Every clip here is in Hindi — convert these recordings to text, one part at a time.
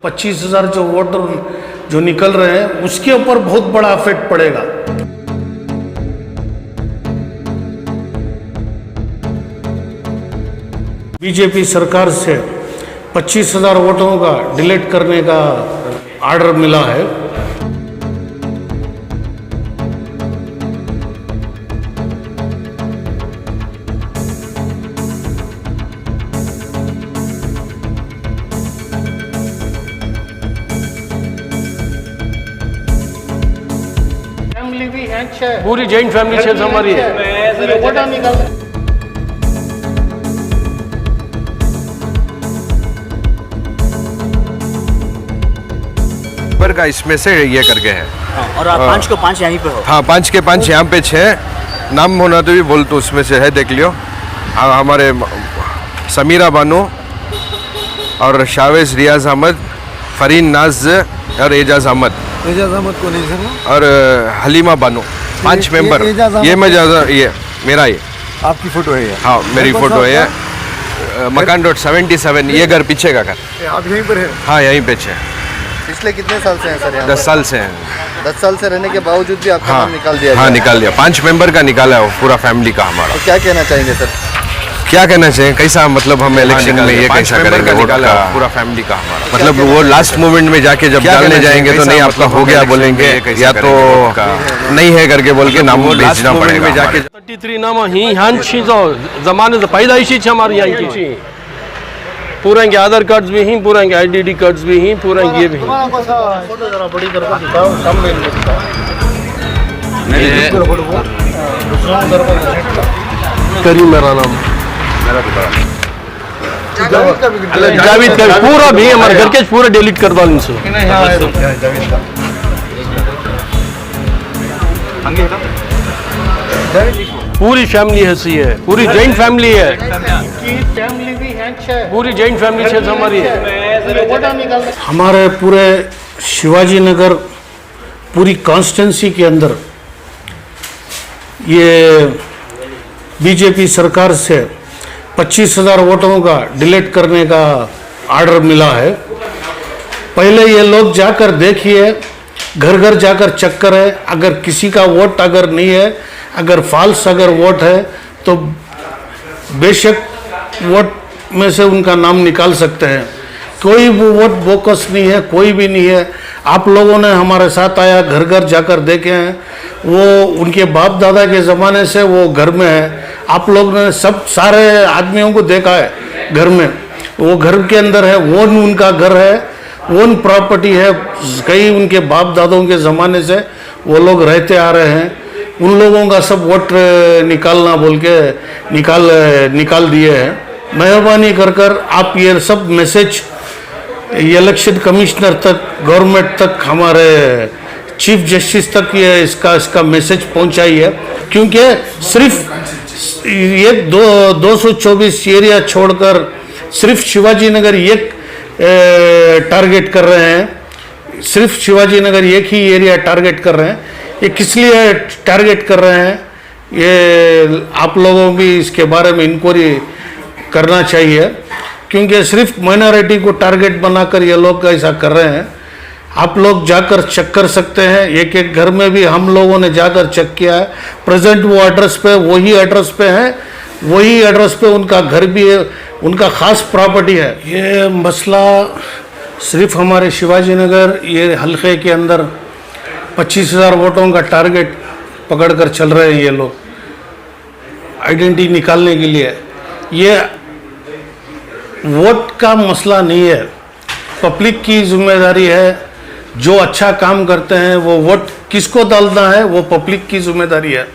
25,000 जो वोटर जो निकल रहे हैं उसके ऊपर बहुत बड़ा इफेक्ट पड़ेगा। बीजेपी सरकार से 25,000 वोटों का डिलीट करने का ऑर्डर मिला है। पूरी जॉइंट फैमिली से हमारी पर का इसमें से ये करके है। और आप 5 को 5 यहीं पे हो? हाँ, 5 के 5 यहाँ पे 6 नाम होना तो भी बोल तो उसमें से है, देख लियो। हमारे समीरा बानो और शावेज रियाज अहमद, फरीन नाज और एजाज अहमद को नहीं सर, और हलीमा बानो, 5 मेंबर। ये मैं ये मेरा ये आपकी फोटो है ये? हाँ, मेरी फोटो है ये। मकान रोड 77, ये घर पीछे का घर। आप यहीं पर है? हाँ, यहीं पे है। पिछले कितने साल से हैं सर यहाँ? 10 साल से हैं। 10 साल से रहने के बावजूद भी आपका हाँ, नाम निकाल दिया? हाँ, निकाल दिया। 5 मेंबर का निकाला है वो, पूरा फैमिली का हमारा। तो क्या कहना चाहेंगे सर? क्या कहना चाहिए, कैसा मतलब हम इलेक्शन में ये कैसा करेंगे? वोट का पूरा फैमिली का हमारा, मतलब वो लास्ट मोमेंट में जाके जब डालने जाएंगे तो नहीं आपका हो गया बोलेंगे, या तो नहीं है करके बोल के नाम भेजना पड़ेगा जाके। 33 नाम ही हांची जो जमाने से पैदाइशी छे हमारे यहाँ की, पूरा के आधार कार्ड्स भी हैं, पूरा के आईडी कार्ड्स भी हैं, पूरा ये भी हैं। करीम मेरा नाम, जावेद का पूरा भी हमारे घर के पूरा डिलीट कर दो इनसे। पूरी फैमिली ऐसी है, पूरी जॉइंट फैमिली है, पूरी जॉइंट फैमिली से हमारी। हमारे पूरे शिवाजी नगर पूरी कॉन्स्टिट्यूंसी के अंदर ये बीजेपी सरकार से 25,000 वोटों का डिलीट करने का ऑर्डर मिला है। पहले ये लोग जाकर देखिए, घर घर जाकर चेक करें, अगर किसी का वोट अगर नहीं है, अगर फॉल्स अगर वोट है तो बेशक वोट में से उनका नाम निकाल सकते हैं। कोई भी वोट बोकस नहीं है, कोई भी नहीं है। आप लोगों ने हमारे साथ आया, घर घर जाकर देखे हैं, वो उनके बाप दादा के ज़माने से वो घर में है। आप लोग ने सब सारे आदमियों को देखा है घर में, वो घर के अंदर है, ओन उनका घर है, ओन प्रॉपर्टी है। कई उनके बाप दादों के ज़माने से वो लोग रहते आ रहे हैं। उन लोगों का सब वोट निकालना बोल के निकाल दिए हैं। मेहरबानी कर आप ये सब मैसेज इलेक्शन कमिश्नर तक, गवर्नमेंट तक, हमारे चीफ जस्टिस तक ये इसका मैसेज पहुंचाइए, क्योंकि सिर्फ ये 224 एरिया छोड़कर सिर्फ शिवाजी नगर एक टारगेट कर रहे हैं। सिर्फ शिवाजी नगर एक ही एरिया टारगेट कर रहे हैं। ये किस लिए टारगेट कर रहे हैं, ये आप लोगों भी इसके बारे में इंक्वायरी करना चाहिए, क्योंकि सिर्फ माइनॉरिटी को टारगेट बनाकर ये लोग ऐसा कर रहे हैं। आप लोग जाकर चेक कर सकते हैं, एक एक घर में भी हम लोगों ने जाकर चेक किया है। प्रेजेंट वो एड्रेस पे, वही एड्रेस पे है, वही एड्रेस पे उनका घर भी है, उनका ख़ास प्रॉपर्टी है। ये मसला सिर्फ हमारे शिवाजी नगर ये हल्के के अंदर 25,000 वोटों का टारगेट पकड़कर चल रहे हैं ये लोग आइडेंटिटी निकालने के लिए। ये वोट का मसला नहीं है, पब्लिक की जिम्मेदारी है। जो अच्छा काम करते हैं वो वोट किसको डालना है वो पब्लिक की जिम्मेदारी है,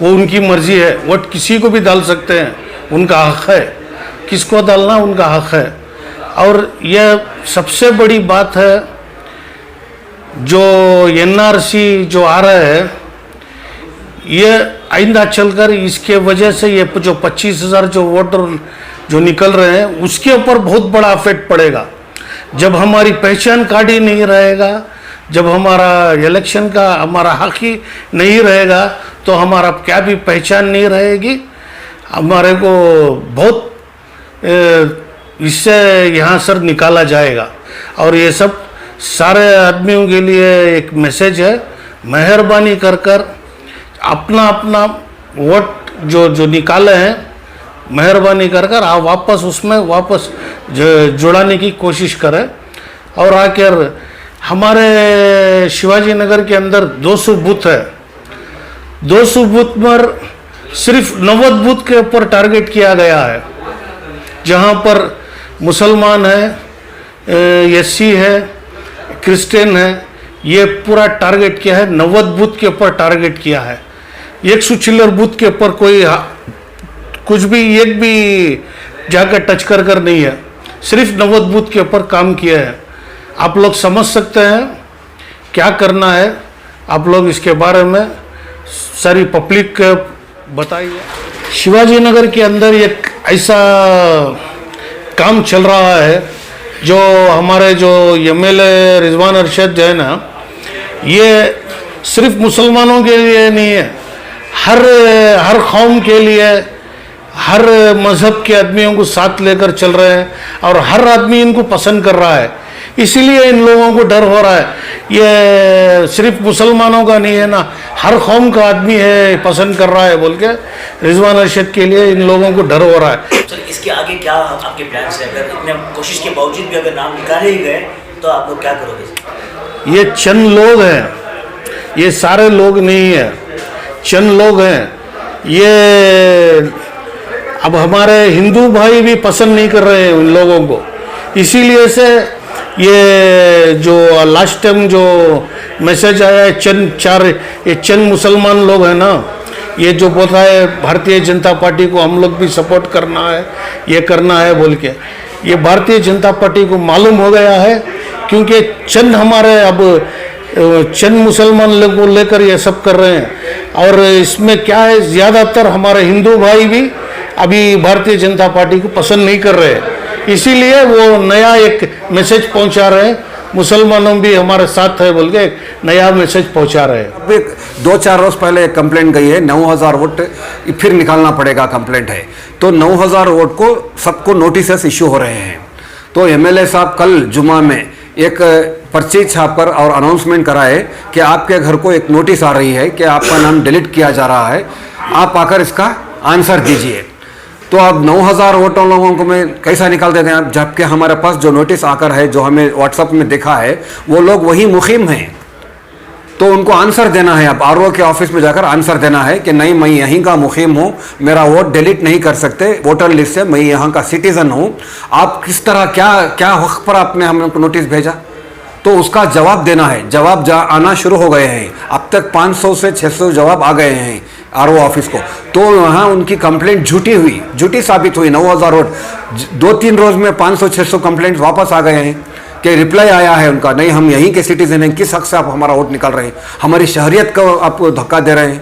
वो उनकी मर्जी है। वोट किसी को भी डाल सकते हैं, उनका हक है, किसको डालना उनका हक है। और यह सबसे बड़ी बात है, जो NRC जो आ रहा है, ये आइंदा चलकर इसके वजह से ये जो 25,000 जो वोटर जो निकल रहे हैं उसके ऊपर बहुत बड़ा इफेक्ट पड़ेगा। जब हमारी पहचान कार्ड ही नहीं रहेगा, जब हमारा इलेक्शन का हमारा हक ही नहीं रहेगा, तो हमारा क्या भी पहचान नहीं रहेगी। हमारे को बहुत इससे यहाँ सर निकाला जाएगा। और ये सब सारे आदमियों के लिए एक मैसेज है, मेहरबानी कर कर अपना अपना वोट जो निकाले हैं, मेहरबानी कर कर आप वापस उसमें वापस जुड़ाने की कोशिश करें। और आकर हमारे शिवाजी नगर के अंदर 200 बूथ है, 200 बूथ पर सिर्फ 90 बूथ के ऊपर टारगेट किया गया है, जहाँ पर मुसलमान है, एससी है, क्रिश्चियन है, ये पूरा टारगेट किया है। 90 बूथ के ऊपर टारगेट किया है। 100 चिल्लर बूथ के ऊपर कोई कुछ भी एक भी जाकर टच कर नहीं है, सिर्फ 90 बूथ के ऊपर काम किया है। आप लोग समझ सकते हैं क्या करना है, आप लोग इसके बारे में सारी पब्लिक बताइए। शिवाजी नगर के अंदर एक ऐसा काम चल रहा है जो हमारे जो एमएलए रिजवान अरशद जो है ना, ये सिर्फ मुसलमानों के लिए नहीं है, हर कौम के लिए, हर मज़हब के आदमियों को साथ लेकर चल रहे हैं और हर आदमी इनको पसंद कर रहा है। इसीलिए इन लोगों को डर हो रहा है, ये सिर्फ मुसलमानों का नहीं है ना, हर कौम का आदमी है पसंद कर रहा है बोल के रिजवान अरशद के लिए इन लोगों को डर हो रहा है। सर इसके आगे क्या आपके प्लान्स हैं? अगर इतने कोशिश के बावजूद भी अगर नाम निकाले ही गए तो आप लोग क्या करोगे? ये चंद लोग हैं, ये सारे लोग नहीं है, चंद लोग हैं। ये अब हमारे हिंदू भाई भी पसंद नहीं कर रहे हैं उन लोगों को, इसीलिए से ये जो लास्ट टाइम जो मैसेज आया है, चंद मुसलमान लोग हैं ना, ये जो बोल रहा है भारतीय जनता पार्टी को हम लोग भी सपोर्ट करना है, ये करना है बोल के, ये भारतीय जनता पार्टी को मालूम हो गया है, क्योंकि चंद हमारे अब चंद मुसलमान लोग को लेकर ये सब कर रहे हैं। और इसमें क्या है, ज़्यादातर हमारे हिंदू भाई भी अभी भारतीय जनता पार्टी को पसंद नहीं कर रहे हैं, इसीलिए वो नया एक मैसेज पहुंचा रहे हैं, मुसलमानों भी हमारे साथ है बोल के एक नया मैसेज पहुंचा रहे हैं। अभी 2-4 रोज पहले एक कंप्लेंट गई है, 9000 वोट फिर निकालना पड़ेगा कंप्लेंट है, तो 9000 वोट को सबको नोटिस इश्यू हो रहे हैं। तो एमएलए साहब कल जुमा में एक पर्ची छापकर और अनाउंसमेंट कराए कि आपके घर को एक नोटिस आ रही है कि आपका नाम डिलीट किया जा रहा है, आप आकर इसका आंसर दीजिए। तो अब 9000 वोटों लोगों को मैं कैसा निकाल देते हैं आप, जबकि हमारे पास जो नोटिस आकर है, जो हमें व्हाट्सएप में देखा है, वो लोग वही मुखिम हैं। तो उनको आंसर देना है, अब आरओ के ऑफिस में जाकर आंसर देना है कि नहीं मैं यहीं का मुखिम हूँ, मेरा वोट डिलीट नहीं कर सकते वोटर लिस्ट से, मैं यहाँ का सिटीजन हूँ। आप किस तरह क्या वक्त पर आपने हमें नोटिस भेजा, तो उसका जवाब देना है। जवाब आना शुरू हो गए हैं, अब तक 500 से 600 जवाब आ गए हैं आरओ ऑफिस को। तो वहाँ उनकी कंप्लेंट झूठी साबित हुई। 9000 वोट 2-3 रोज में 500-600 कंप्लेंट वापस आ गए हैं कि रिप्लाई आया है उनका, नहीं हम यहीं के सिटीजन हैं, किस हक से आप हमारा वोट निकाल रहे हैं, हमारी शहरियत को आप धक्का दे रहे हैं।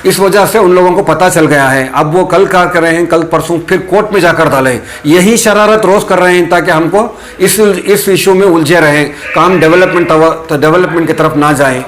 इस वजह से उन लोगों को पता चल गया है। अब वो कल क्या कर रहे हैं, कल परसों फिर कोर्ट में जाकर डालें, यही शरारत रोज कर रहे हैं ताकि हमको इस इशू में उलझे रहें, काम डेवलपमेंट की तरफ ना जाएं।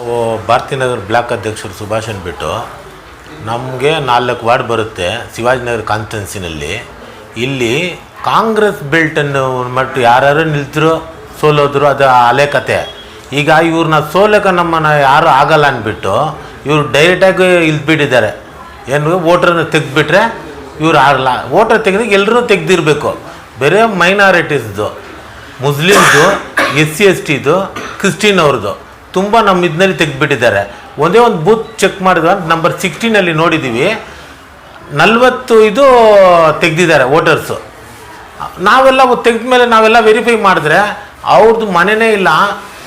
वो भारतीय नगर ब्लॉक अध्यक्षರು ಸುಭಾಷ್ ಅಂದ್ಬಿಟ್ಟು ನಮಗೆ 4 ವಾರ್ಡ್ ಬರುತ್ತೆ ಶಿವಾಜಿನಗರ ಕಾನ್ಸ್ಟಿಟ್ಯೂನ್ಸಿನಲ್ಲಿ. ಇಲ್ಲಿ ಕಾಂಗ್ರೆಸ್ ಬೆಲ್ಟನ್ನು ಮಟ್ಟು ಯಾರು ನಿಲ್ತರು ಸೋಲೋದ್ರು, ಅದು ಹಳೆ ಕತೆ. ಈಗ ಇವ್ರನ್ನ ಸೋಲಕ್ಕೆ ನಮ್ಮನ್ನು ಯಾರು ಆಗಲ್ಲ ಅಂದ್ಬಿಟ್ಟು ಇವರು ಡೈರೆಕ್ಟಾಗಿ ಇಲ್ಬಿಟ್ಟಿದ್ದಾರೆ. ಏನು ವೋಟ್ರನ್ನ ತೆಗೆದುಬಿಟ್ರೆ ಇವ್ರು ಆಗಲ್ಲ, ವೋಟರ್ ತೆಗೆದಾಗ ಎಲ್ಲರೂ ತೆಗೆದಿರಬೇಕು. ಬೇರೆ ಮೈನಾರಿಟೀಸ್ದು, ಮುಸ್ಲಿಮ್ದು, SC STದು, ಕ್ರಿಶ್ಚಿಯನ್ ಅವ್ರದ್ದು ತುಂಬ ನಮ್ಮ ಇದನ್ನಲ್ಲಿ ತೆಗೆದುಬಿಟ್ಟಿದ್ದಾರೆ. ಒಂದೇ ಒಂದು ಬೂತ್ ಚೆಕ್ ಮಾಡಿದ ನಂಬರ್ 16 ನೋಡಿದ್ದೀವಿ, 40 ಇದು ತೆಗೆದಿದ್ದಾರೆ ವೋಟರ್ಸು. ನಾವೆಲ್ಲ ತೆಗೆದ ಮೇಲೆ ನಾವೆಲ್ಲ ವೆರಿಫೈ ಮಾಡಿದ್ರೆ ಅವ್ರದ್ದು ಮನೆಯೇ ಇಲ್ಲ,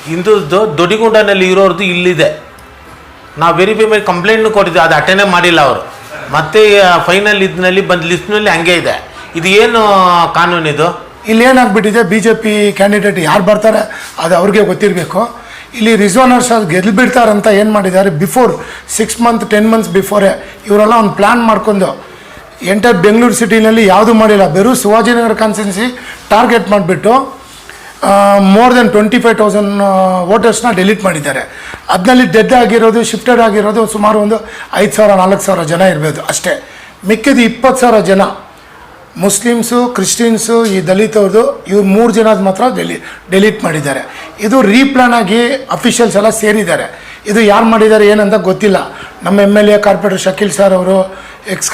ಹಿಂದೂಸ್ದು ದೊಡ್ಡಿಗುಂಡನಲ್ಲಿ ಇರೋರ್ದು ಇಲ್ಲಿದೆ. ನಾವು ವೆರಿಫೈ ಮಾಡಿ ಕಂಪ್ಲೇಂಟ್ನು ಕೊಟ್ಟಿದ್ದೆ, ಅದು ಅಟೆಂಡೇ ಮಾಡಿಲ್ಲ ಅವರು. ಮತ್ತೆ ಫೈನಲ್ ಇದರಲ್ಲಿ ಬಂದು ಲಿಸ್ಟ್ನಲ್ಲಿ ಹಂಗೆ ಇದೆ. ಇದು ಏನು ಕಾನೂನು ಇದು? ಇಲ್ಲಿ ಏನಾಗ್ಬಿಟ್ಟಿದೆ, BJP ಕ್ಯಾಂಡಿಡೇಟ್ ಯಾರು ಬರ್ತಾರೆ ಅದು ಅವ್ರಿಗೆ ಗೊತ್ತಿರಬೇಕು. ಇಲ್ಲಿ ರಿಜ್ವಾನ್ ಅರ್ಷದ್ ಗೆಲ್ಬಿಡ್ತಾರಂತ ಏನು ಮಾಡಿದ್ದಾರೆ, ಬಿಫೋರ್ 6 ಮಂತ್ 10 ಮಂತ್ಸ್ ಬಿಫೋರೇ ಇವರೆಲ್ಲ ಒಂದು ಪ್ಲ್ಯಾನ್ ಮಾಡ್ಕೊಂಡು ಎಂಟರ್ ಬೆಂಗಳೂರು ಸಿಟಿನಲ್ಲಿ ಯಾವುದೂ ಮಾಡಿಲ್ಲ, ಬೇರೆ ಶಿವಾಜಿನಗರ ಕಾನ್ಸ್ಟಿಟ್ಯೂನ್ಸಿ ಟಾರ್ಗೆಟ್ ಮಾಡಿಬಿಟ್ಟು ಮೋರ್ ದೆನ್ 25,000 ವೋಟರ್ಸ್ನ ಡಿಲೀಟ್ ಮಾಡಿದ್ದಾರೆ. ಅದರಲ್ಲಿ ಡೆಡ್ ಆಗಿರೋದು, ಶಿಫ್ಟೆಡ್ ಆಗಿರೋದು ಸುಮಾರು ಒಂದು 5,000-4,000 ಜನ ಇರಬೇಕು ಅಷ್ಟೇ. ಮಿಕ್ಕಿದ 20,000 ಜನ ಮುಸ್ಲಿಮ್ಸು ಕ್ರಿಶ್ಚಿಯನ್ಸು ಈ ದಲಿತವ್ರದ್ದು ಇವ್ರು 3 ಜನದ ಮಾತ್ರ ಡೆಲೀಟ್ ಮಾಡಿದ್ದಾರೆ. ಇದು ರೀಪ್ಲಾನ್ ಆಗಿ ಅಫಿಷಿಯಲ್ಸ್ ಎಲ್ಲ ಸೇರಿದ್ದಾರೆ. ಇದು ಯಾರು ಮಾಡಿದ್ದಾರೆ ಏನಂತ ಗೊತ್ತಿಲ್ಲ. ನಮ್ಮ MLA ಕಾರ್ಪೊರೇಟರ್ ಶಕೀಲ್ ಸರ್ ಅವರು, ಎಕ್ಸ್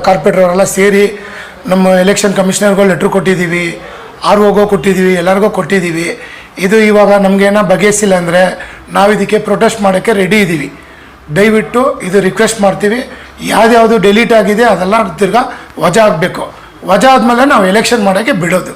ಕಾರ್ಪೊರೇಟರ್ ಅವರೆಲ್ಲ ಸೇರಿ ನಮ್ಮ ಎಲೆಕ್ಷನ್ ಕಮಿಷನರ್ಗೂ ಲೆಟ್ರ್ ಕೊಟ್ಟಿದ್ದೀವಿ, ROಗೂ ಕೊಟ್ಟಿದ್ದೀವಿ, ಎಲ್ಲರಿಗೂ ಕೊಟ್ಟಿದ್ದೀವಿ. ಇದು ಇವಾಗ ನಮಗೇನೋ ಬಗೆಹರಿಸಿಲ್ಲ ಅಂದರೆ ನಾವು ಇದಕ್ಕೆ ಪ್ರೊಟೆಸ್ಟ್ ಮಾಡೋಕ್ಕೆ ರೆಡಿ ಇದ್ದೀವಿ. ದಯವಿಟ್ಟು ಇದು ರಿಕ್ವೆಸ್ಟ್ ಮಾಡ್ತೀವಿ, ಯಾವ್ದು ಡೆಲೀಟ್ ಆಗಿದೆ ಅದೆಲ್ಲ ತಿರ್ಗಾ ವಜಾ ಆಗಬೇಕು. ವಜಾ ಆದಮೇಲೆ ನಾವು ಎಲೆಕ್ಷನ್ ಮಾಡೋಕ್ಕೆ ಬಿಡೋದು.